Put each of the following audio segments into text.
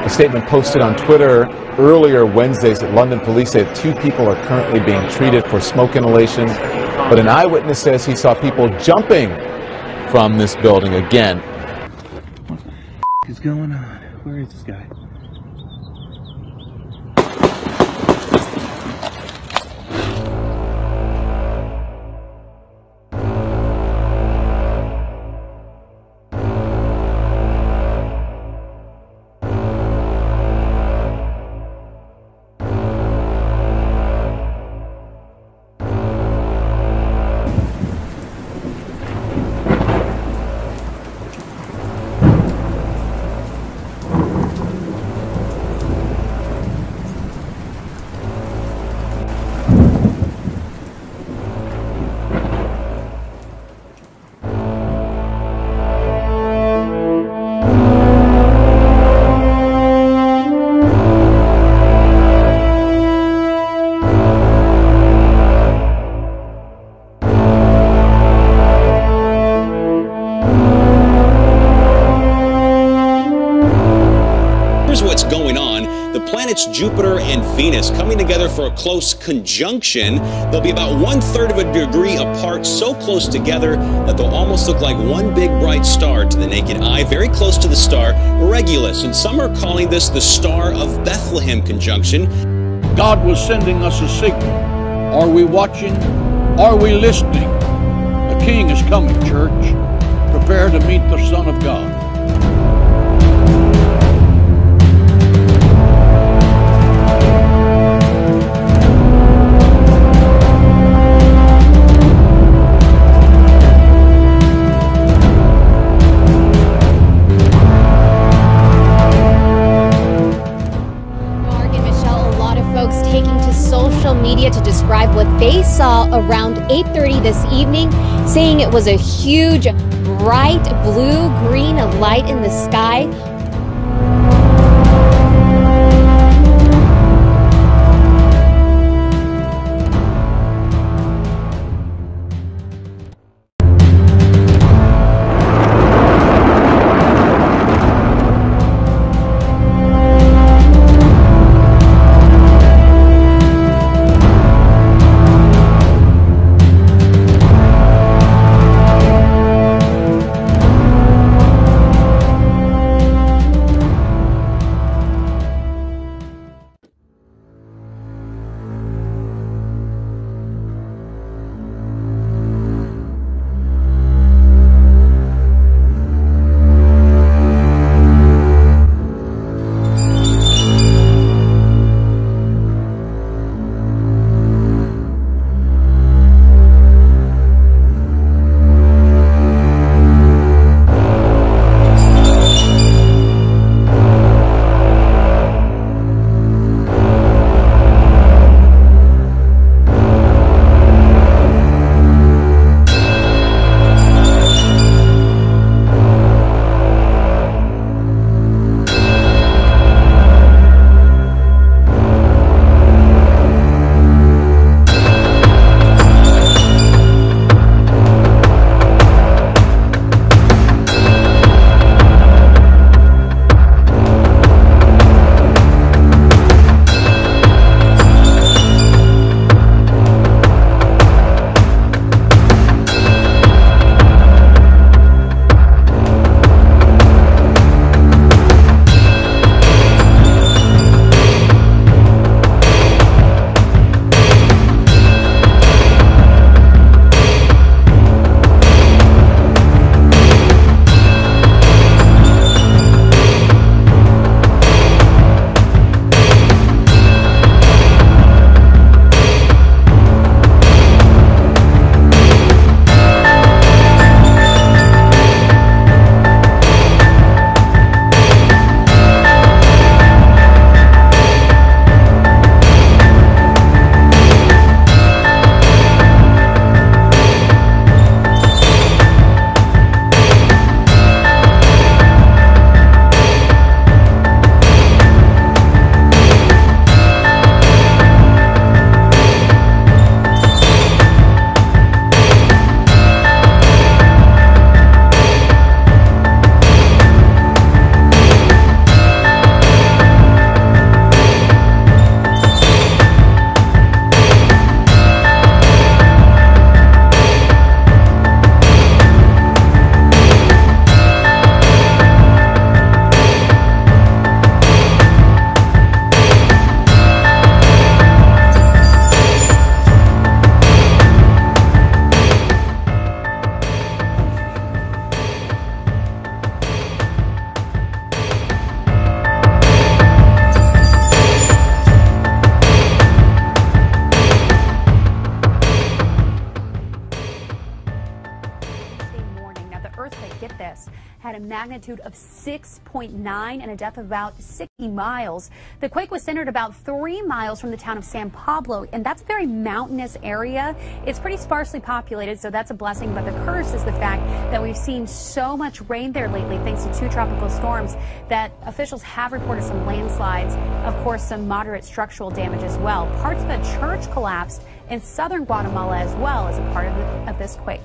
A statement posted on Twitter earlier Wednesday said London police say 2 people are currently being treated for smoke inhalation, but an eyewitness says he saw people jumping from this building again. What the f is going on? Where is this guy? Here's what's going on. The planets Jupiter and Venus coming together for a close conjunction. They'll be about 1/3 of a degree apart, so close together that they'll almost look like one big bright star to the naked eye, very close to the star Regulus. And some are calling this the Star of Bethlehem conjunction. God was sending us a signal. Are we watching? Are we listening? The King is coming, church. Prepare to meet the Son of God. Taking to social media to describe what they saw around 8:30 this evening, saying it was a huge, bright blue-green light in the sky. a magnitude of 6.9 and a depth of about 60 miles. The quake was centered about 3 miles from the town of San Pablo, and that's a very mountainous area. It's pretty sparsely populated, so that's a blessing, but the curse is the fact that we've seen so much rain there lately thanks to 2 tropical storms that officials have reported some landslides, of course some moderate structural damage as well. Parts of a church collapsed in southern Guatemala as well as a part of this quake.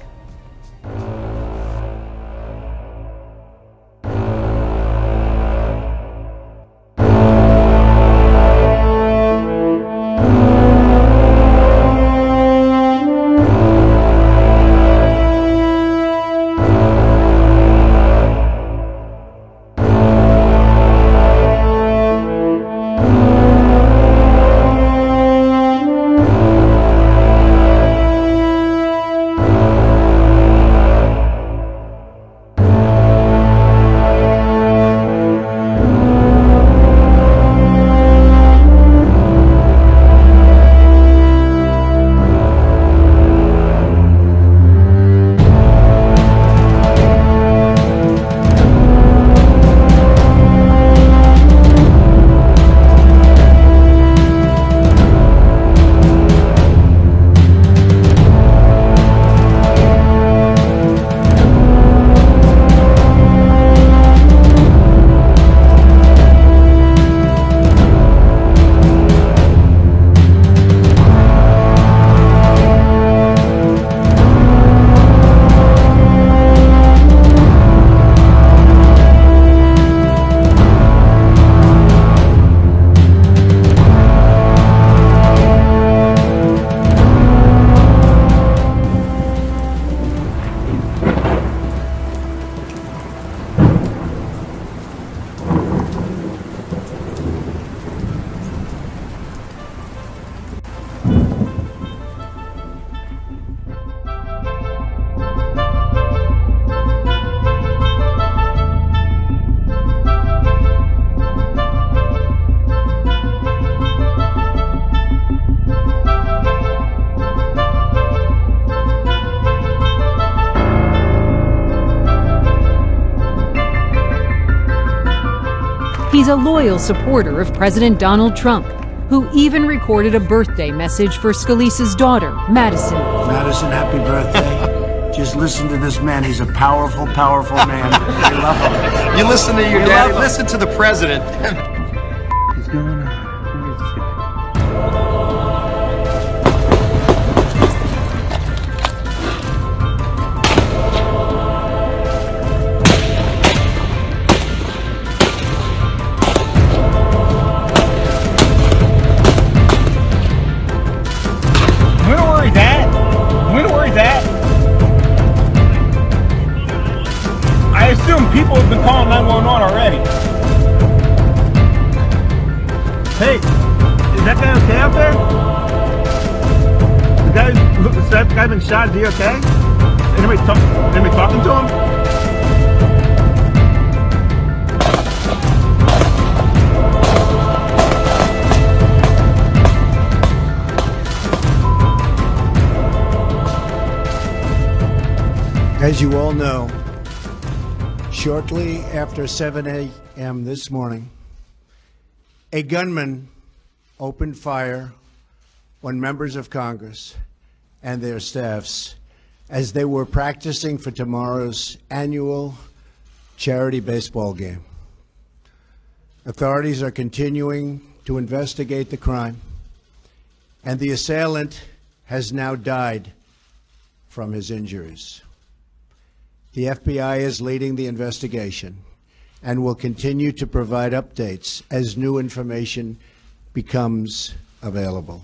He's a loyal supporter of President Donald Trump, who even recorded a birthday message for Scalise's daughter, Madison. Madison, happy birthday. Just listen to this man. He's a powerful, powerful man. I love him. You listen to your daddy, listen to the president. What's going on? Where is this guy? I assume people have been calling 911 already. Hey, is that guy okay out there? Has that guy been shot? Is he okay? Anybody talking to him? As you all know, shortly after 7 a.m. this morning, a gunman opened fire on members of Congress and their staffs as they were practicing for tomorrow's annual charity baseball game. Authorities are continuing to investigate the crime, and the assailant has now died from his injuries. The FBI is leading the investigation and will continue to provide updates as new information becomes available.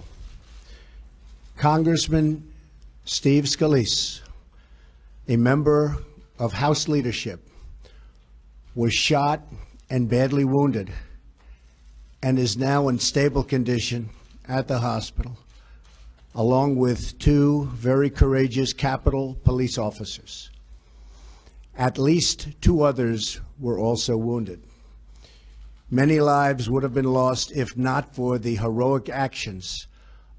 Congressman Steve Scalise, a member of House leadership, was shot and badly wounded and is now in stable condition at the hospital, along with 2 very courageous Capitol police officers. At least 2 others were also wounded. Many lives would have been lost if not for the heroic actions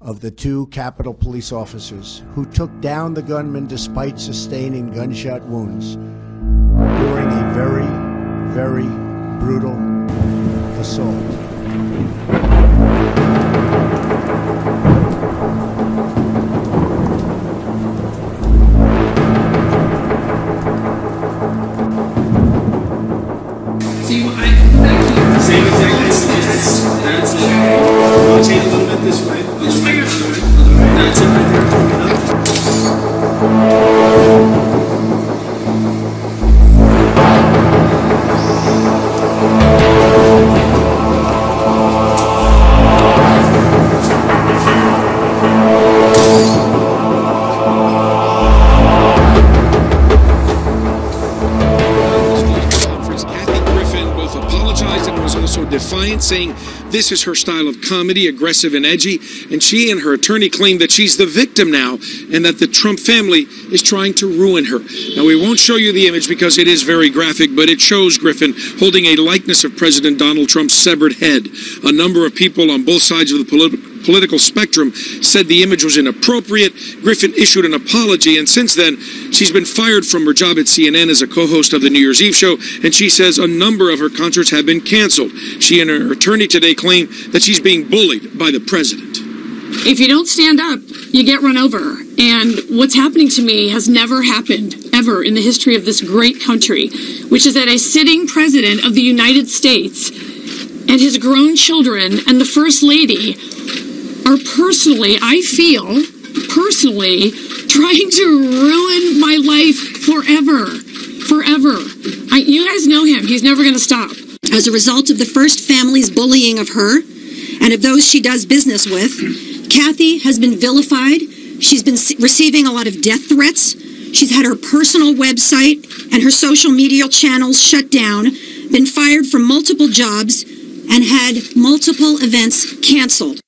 of the 2 Capitol police officers who took down the gunman despite sustaining gunshot wounds during a very, very brutal assault. Same exact distance. That's it. Rotate a little bit this way. That's it right there. Defiant, saying this is her style of comedy, aggressive and edgy, and she and her attorney claim that she's the victim now and that the Trump family is trying to ruin her. Now, we won't show you the image because it is very graphic, but it shows Griffin holding a likeness of President Donald Trump's severed head. A number of people on both sides of the political spectrum said the image was inappropriate. Griffin issued an apology, and since then, she's been fired from her job at CNN as a co-host of the New Year's Eve show, and she says a number of her concerts have been canceled. She and her attorney today claim that she's being bullied by the president. If you don't stand up, you get run over. And what's happening to me has never happened, ever, in the history of this great country, which is that a sitting president of the United States and his grown children and the First Lady are personally, I feel, personally, trying to ruin my life forever. Forever. You guys know him. He's never going to stop. As a result of the First family's bullying of her and of those she does business with, Kathy has been vilified. She's been receiving a lot of death threats. She's had her personal website and her social media channels shut down, been fired from multiple jobs, and had multiple events canceled.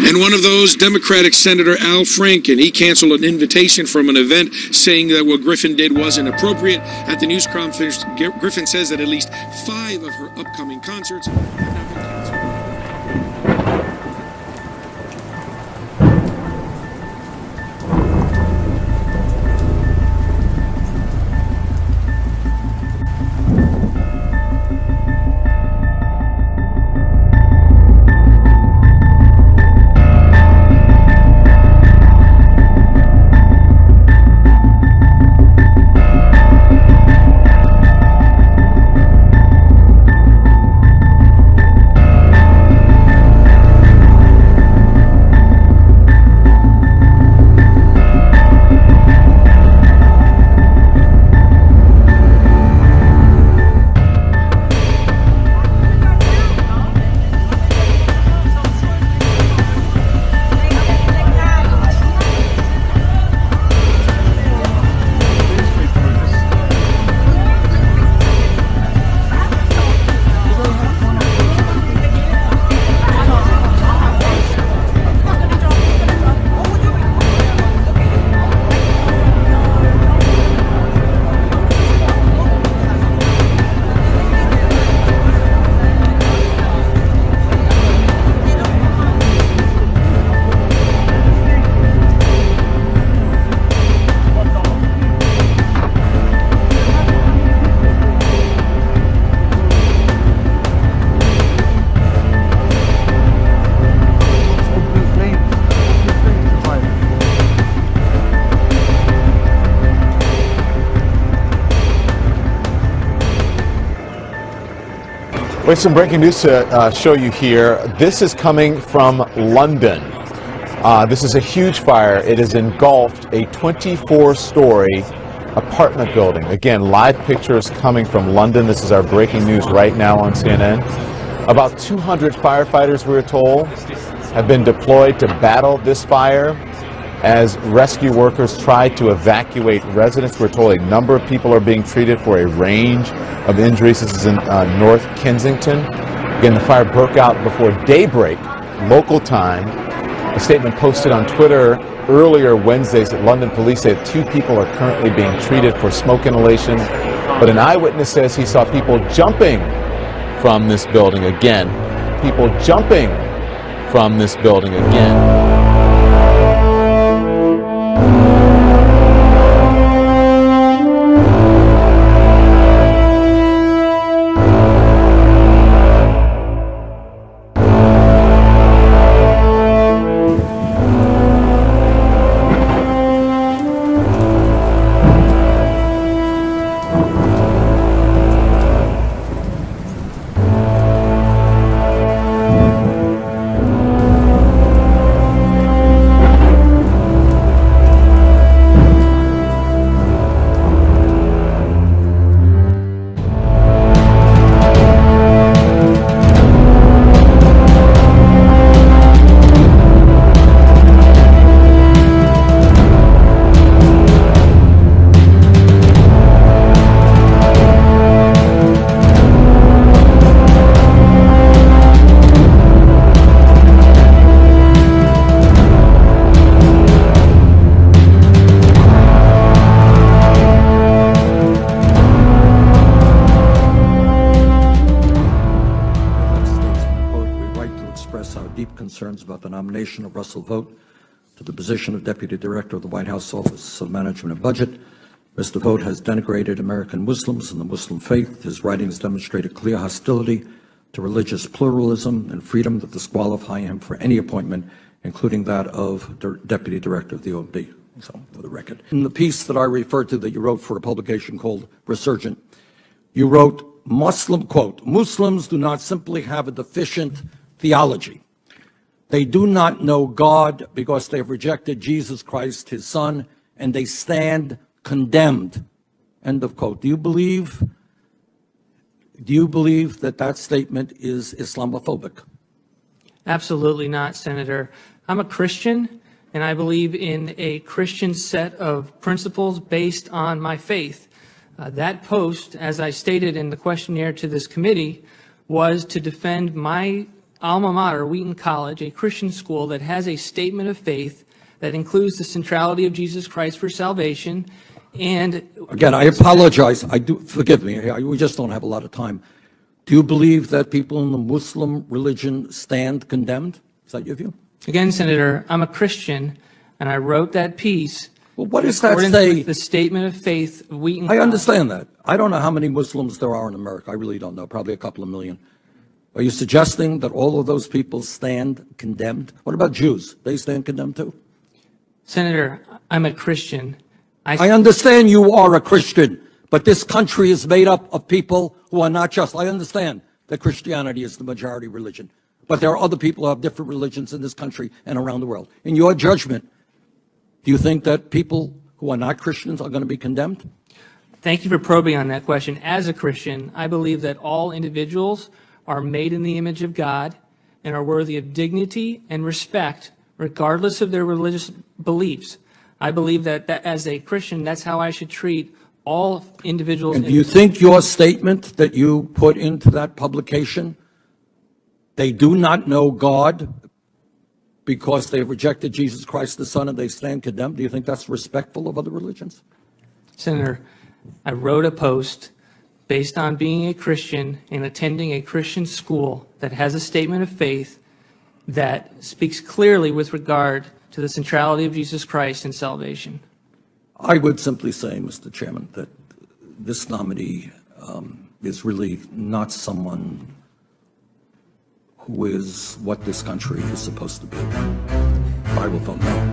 And one of those, Democratic Senator Al Franken, he canceled an invitation from an event saying that what Griffin did was inappropriate. At the news conference, Griffin says that at least 5 of her upcoming concerts have now been canceled. We have some breaking news to show you here. This is coming from London. This is a huge fire. It has engulfed a 24-story apartment building. Again, live pictures coming from London. This is our breaking news right now on CNN. About 200 firefighters, we're told, have been deployed to battle this fire as rescue workers try to evacuate residents. We're told a number of people are being treated for a range of injuries. This is in North Kensington. Again, the fire broke out before daybreak, local time. A statement posted on Twitter earlier Wednesday said London police say 2 people are currently being treated for smoke inhalation, but an eyewitness says he saw people jumping from this building again. People jumping from this building again. deep concerns about the nomination of Russell Vogt to the position of Deputy Director of the White House Office of Management and Budget. Mr. Vogt has denigrated American Muslims and the Muslim faith. His writings demonstrate a clear hostility to religious pluralism and freedom that disqualify him for any appointment, including that of Deputy Director of the OMB. So, for the record. In the piece that I referred to that you wrote for a publication called Resurgent, you wrote, Muslims do not simply have a deficient theology. They do not know God because they have rejected Jesus Christ, his son, and they stand condemned. End of quote. Do you believe that that statement is Islamophobic? Absolutely not, Senator. I'm a Christian, and I believe in a Christian set of principles based on my faith. That post, as I stated in the questionnaire to this committee, was to defend my alma mater, Wheaton College, a Christian school that has a statement of faith that includes the centrality of Jesus Christ for salvation. And again, I apologize. Forgive me. We just don't have a lot of time. Do you believe that people in the Muslim religion stand condemned? Is that your view? Again, Senator, I'm a Christian, and I wrote that piece. Well, what does that say? The statement of faith of Wheaton. I understand that. I don't know how many Muslims there are in America. I really don't know. Probably a couple of million. Are you suggesting that all of those people stand condemned? What about Jews? They stand condemned too? Senator, I'm a Christian. I understand you are a Christian, but this country is made up of people who are not just. I understand that Christianity is the majority religion, but there are other people who have different religions in this country and around the world. In your judgment, do you think that people who are not Christians are going to be condemned? Thank you for probing on that question. As a Christian, I believe that all individuals are made in the image of God and are worthy of dignity and respect, regardless of their religious beliefs. I believe that as a Christian, that's how I should treat all individuals. And do you think your statement that you put into that publication, they do not know God because they've rejected Jesus Christ the Son and they stand condemned, do you think that's respectful of other religions? Senator, I wrote a post based on being a Christian and attending a Christian school that has a statement of faith that speaks clearly with regard to the centrality of Jesus Christ and salvation. I would simply say, Mr. Chairman, that this nominee is really not someone who is what this country is supposed to be. I will vote no.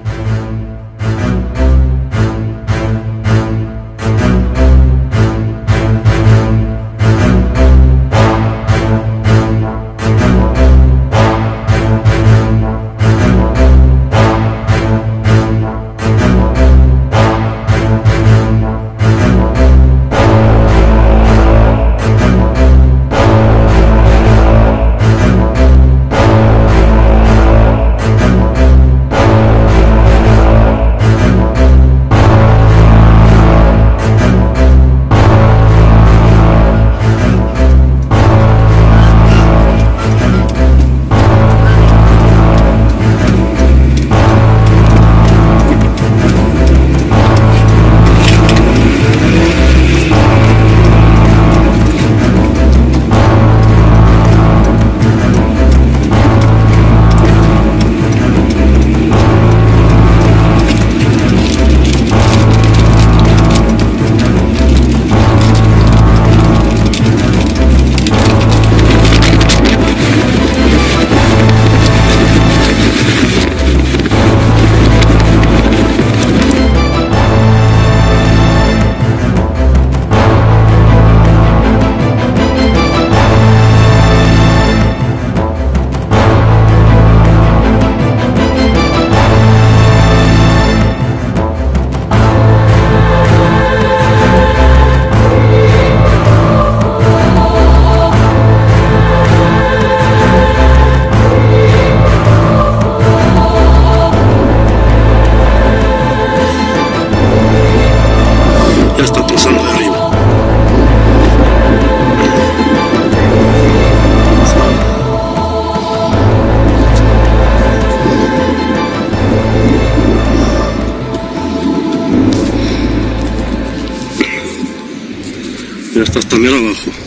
Ya está hasta mero abajo.